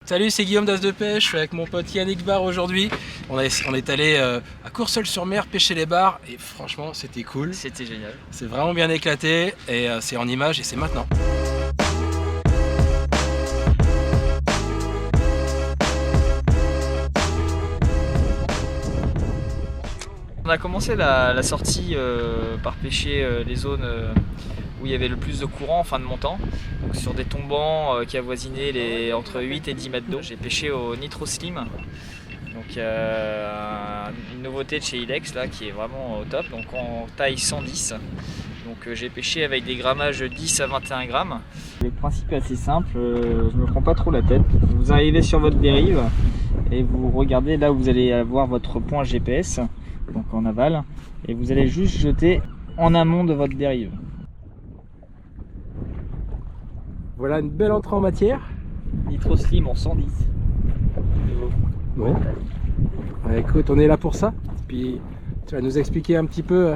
Salut, c'est Guillaume d'As de Pêche, je suis avec mon pote Yannick Bar aujourd'hui. On est allé à Courseulles-sur-Mer pêcher les bars et franchement c'était cool. C'était génial. C'est vraiment bien éclaté et c'est en images et c'est maintenant. On a commencé la sortie par pêcher les zones où il y avait le plus de courant en fin de montant, donc sur des tombants qui avoisinaient entre 8 et 10 mètres d'eau. J'ai pêché au Nitro Slim, donc une nouveauté de chez Ilex là, qui est vraiment au top, donc en taille 110. Donc j'ai pêché avec des grammages 10 à 21 grammes. Le principe est assez simple, je ne me prends pas trop la tête. Vous arrivez sur votre dérive et vous regardez là où vous allez avoir votre point GPS, donc en aval, et vous allez juste jeter en amont de votre dérive. Voilà une belle entrée en matière. Nitro Slim en 110. Ouais. Ouais, écoute, on est là pour ça. Puis tu vas nous expliquer un petit peu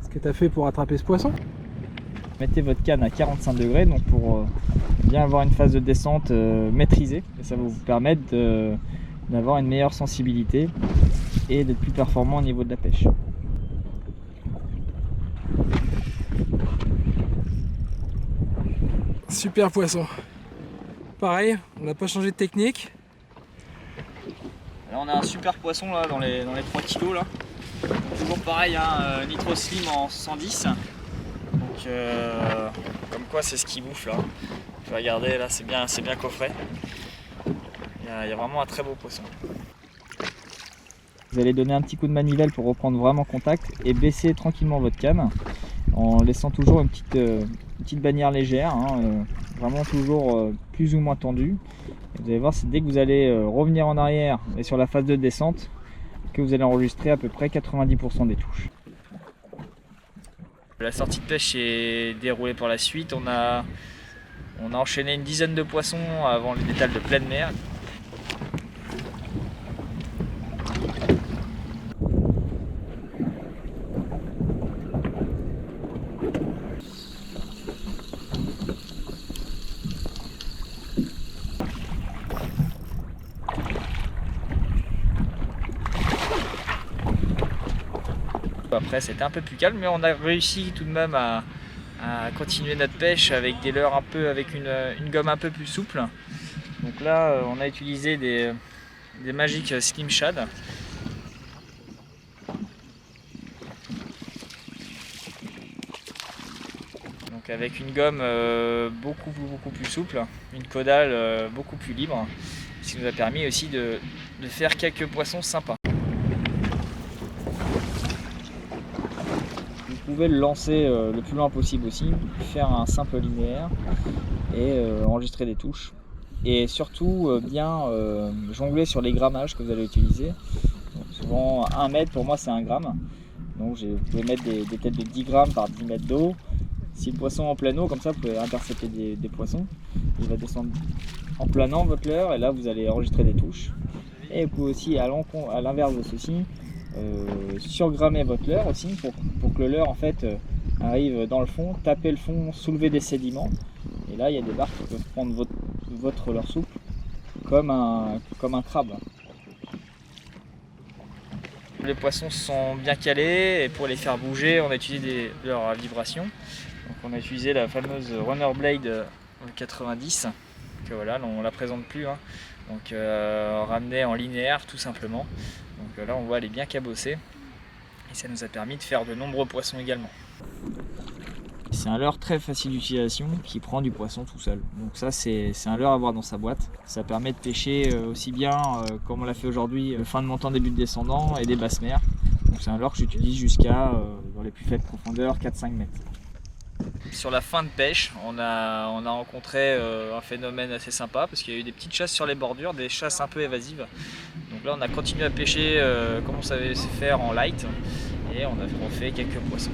ce que tu as fait pour attraper ce poisson. Mettez votre canne à 45 degrés donc pour bien avoir une phase de descente maîtrisée. Et ça va vous permettre d'avoir une meilleure sensibilité et d'être plus performant au niveau de la pêche. Super poisson. Pareil, on n'a pas changé de technique. Là on a un super poisson là, dans les 3 kg là. Toujours pareil, hein, Nitro Slim en 110. Donc comme quoi c'est ce qui bouffe là. Regardez là, c'est bien coffré. Il y a vraiment un très beau poisson. Vous allez donner un petit coup de manivelle pour reprendre vraiment contact et baisser tranquillement votre canne en laissant toujours une petite bannière légère, hein, vraiment toujours plus ou moins tendue. Et vous allez voir, c'est dès que vous allez revenir en arrière et sur la phase de descente que vous allez enregistrer à peu près 90% des touches. La sortie de pêche est déroulée par la suite. On a enchaîné une dizaine de poissons avant les détals de pleine mer. Après c'était un peu plus calme, mais on a réussi tout de même à continuer notre pêche avec des leurres avec une gomme un peu plus souple. Donc là on a utilisé des Magic Slim Shad. Donc avec une gomme beaucoup plus souple, une caudale beaucoup plus libre, ce qui nous a permis aussi de faire quelques poissons sympas. Vous pouvez le lancer le plus loin possible aussi, faire un simple linéaire et enregistrer des touches. Et surtout bien jongler sur les grammages que vous allez utiliser. Donc, souvent 1 mètre pour moi c'est 1 gramme. Donc vous pouvez mettre des têtes de 10 grammes par 10 mètres d'eau. Si le poisson est en pleine eau, comme ça vous pouvez intercepter des poissons. Il va descendre en planant votre leurre et là vous allez enregistrer des touches. Et vous pouvez aussi à l'inverse de ceci, surgrammer votre leurre aussi pour que le leurre en fait arrive dans le fond, taper le fond, soulever des sédiments. Et là il y a des barres qui peuvent prendre votre leurre souple comme un crabe. Les poissons sont bien calés et pour les faire bouger on a utilisé des leurres à vibration. Donc on a utilisé la fameuse Runner Blade 90 que voilà, on ne la présente plus, hein. Donc ramenée en linéaire tout simplement. Donc là on voit elle est bien cabossée et ça nous a permis de faire de nombreux poissons également. C'est un leurre très facile d'utilisation qui prend du poisson tout seul. Donc ça c'est un leurre à avoir dans sa boîte. Ça permet de pêcher aussi bien comme on l'a fait aujourd'hui, fin de montant, début de descendant et des basses mers. Donc c'est un leurre que j'utilise jusqu'à dans les plus faibles profondeurs, 4-5 mètres. Sur la fin de pêche, on a rencontré un phénomène assez sympa parce qu'il y a eu des petites chasses sur les bordures, des chasses un peu évasives. Donc là on a continué à pêcher comme on savait faire en light et on a fait quelques poissons.